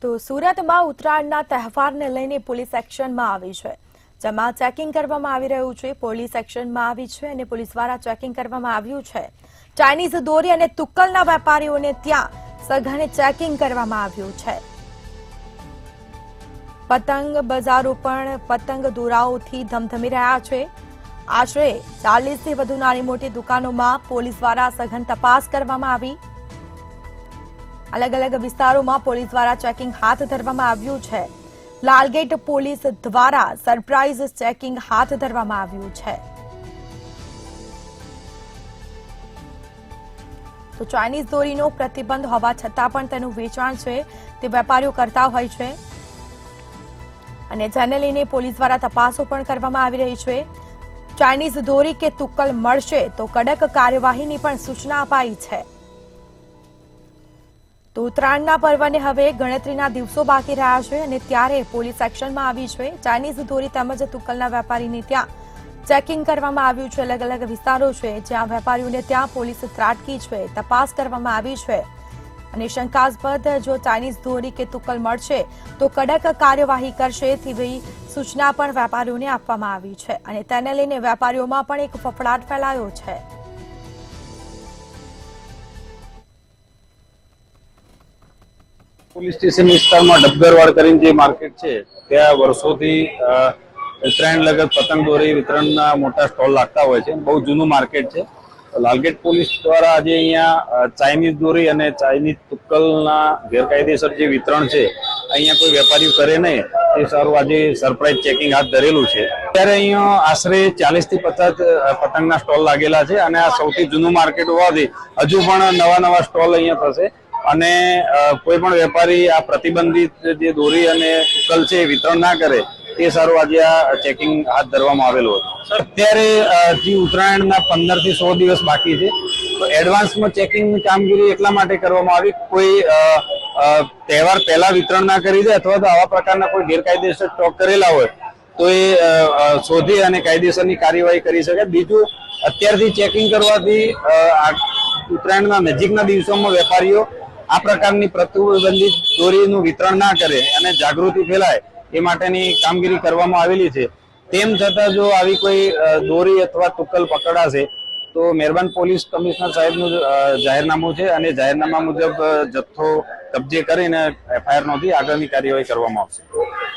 તો સુરતમાં ઉત્તરાયણના તહેવારને લઈને પોલીસ એક્શનમાં આવી છે, જેમાં ચેકિંગ કરવામાં આવી રહ્યું છે। પોલીસ એક્શનમાં આવી છે અને પોલીસ દ્વારા ચેકિંગ કરવામાં આવ્યું છે। ચાઇનીઝ દોરી અને તુક્કલના વેપારીઓને ત્યાં સઘન ચેકિંગ કરવામાં આવ્યું છે। પતંગ બજારો પણ પતંગ દોરાઓથી ધમધમી રહ્યા છે। આશરે 40થી વધુ નાની મોટી દુકાનોમાં પોલીસ દ્વારા સઘન તપાસ કરવામાં આવી। अलग अलग विस्तारों में पुलिस द्वारा चेकिंग हाथ धरवामां आव्युं छे। लालगेट पुलिस द्वारा सरप्राइज चेकिंग हाथ धरवामां आव्युं छे। तो चाइनीज दोरीनो प्रतिबंध होवा छतां पण तेनुं वेचाण छे ते वेपारीओ करता होय छे अने जेने लईने पुलिस द्वारा तपासो पण करवामां आवी रही छे। चाइनीज दोरी के तुक्कल मळशे तो कड़क कार्यवाहीनी पण सूचना अपाई छे। तो उत्तरायणना पर्वने हवे गणतरीना दिवसो बाकी रह्या छे अने त्यारे पोलीस एक्शनमां आवी छे। चाइनीज दोरी તેમજ તુક્કલના વેપારીની ત્યાં ચેકિંગ કરવામાં આવ્યું છે। अलग अलग વિસ્તારો છે જ્યાં વેપારીઓને ત્યાં પોલીસ ત્રાટકી છે, તપાસ કરવામાં આવી છે અને શંકાસ્પદ જો ચાઇનીઝ દોરી કે તુક્કલ મળશે તો કડક કાર્યવાહી કરશે તેવી સૂચના પણ વેપારીઓને આપવામાં આવી છે અને તેને લઈને વેપારીઓમાં પણ એક ફફડાટ ફેલાયો છે। પોલીસ સ્ટેશન વિસ્તારમાં ડબગરવાડ કરીને જે માર્કેટ છે ત્યાં વર્ષોથી ઉત્તરાયણ લગત પતંગ દોરી વિતરણના મોટા સ્ટોલ લાગતા હોય છે। બહુ જૂનું માર્કેટ છે। લાલગેટ પોલીસ દ્વારા આજે અહીંયા ચાઇનીઝ દોરી અને ચાઇનીઝ તુક્કલના ગેરકાયદેસર જે વિતરણ છે અહીંયા કોઈ વેપારીઓ કરે નહીં એ સારું આજે સરપ્રાઇઝ ચેકિંગ હાથ ધરેલું છે। ત્યારે અહીંયા આશરે 40 થી 50 પતંગના સ્ટોલ લાગેલા છે અને આ સૌથી જૂનું માર્કેટ હોવાથી હજુ પણ નવા સ્ટોલ અહીંયા થશે અને કોઈ પણ વેપારી આ પ્રતિબંધિત જે દોરી અને તુક્કલ છે વિતરણ ના કરે તે સારું આજે આ ચેકિંગ હાથ ધરવામાં આવેલું હતું। અત્યારે જે ઉત્તરાયણના 15 થી 100 દિવસ બાકી છે તો એડવાન્સમાં ચેકિંગની કામગીરી એટલા માટે કરવામાં આવી કોઈ તહેવાર પહેલા વિતરણ ના કરી દે અથવા તો આવા પ્રકારના કોઈ ગેરકાયદેસર સ્ટોક કરેલા હોય તો એ શોધી અને કાયદેસરની કાર્યવાહી કરી શકે। બીજું અત્યારથી ચેકિંગ કરવાથી ઉત્તરાયણના નજીકના દિવસોમાં વેપારીઓ આ પ્રકારની પ્રતિબંધિત દોરીનું વિતરણ ના કરે અને જાગૃતિ ફેલાય એ માટેની કામગીરી કરવામાં આવેલી છે। તેમ છતાં જો આવી કોઈ દોરી અથવા તુક્કલ પકડાશે તો મહેરબાન પોલીસ કમિશનર સાહેબનું જાહેરનામું છે અને જાહેરનામા મુજબ જથ્થો કબજે કરીને એફઆઈઆર નોંધી આગળની કાર્યવાહી કરવામાં આવશે।